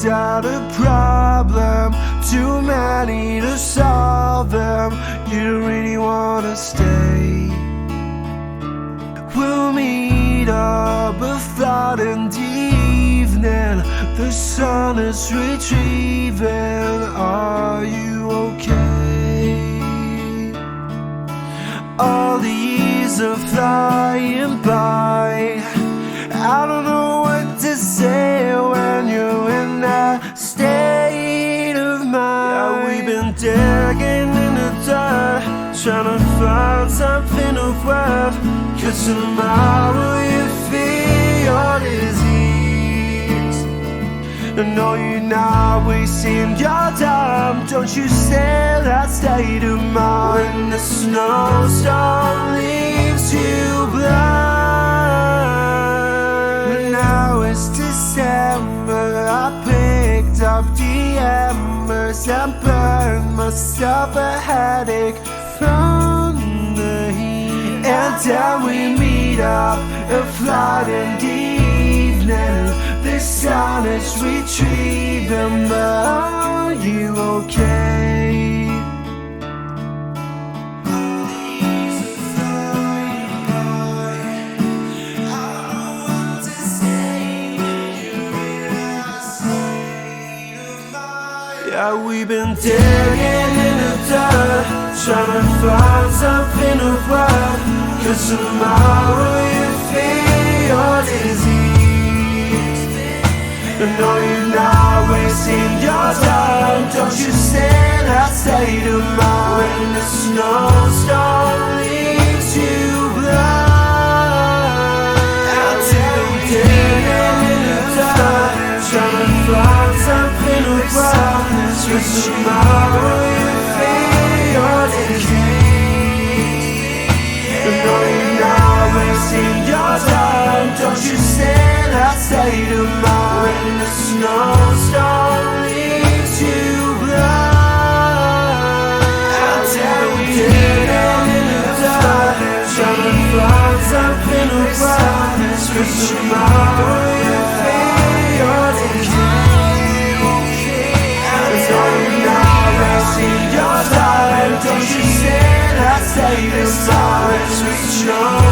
got a problem, too many to solve them. You don't really wanna stay. We'll meet up a flood in the evening. The sun is retrieving. Are you okay? All the years are flying by. I don't know what to say when you're in that state of mind. Yeah, we've been digging in the dirt, trying to find something of worth. 'Cause tomorrow you feel your disease. And no, you're not wasting your time. Don't you stay in that state of mind. When the snowstorm leaves you blind. Now it's December, I picked up the embers and burned myself a headache from the heat. And then we meet up a flood in the evening. The sun is retrieving, but are you okay? Yeah, we've been digging in the dirt, trying to find something of worth. 'Cause tomorrow you feel your disease. And no, you're not wasting your time. Don't you stay in that state of mind. When the snowstorm leaves you blind. And we've been digging in the dirt, trying to find something of worth. 'Cause tomorrow you feel your disease. And no, you're not wasting your time. Don't you stay in that state of mind. When the snowstorm leaves you blind. And we're digging in the dirt, trying to find something of worth. 'Cause tomorrow you feel your disease. Don't you say that state of mind.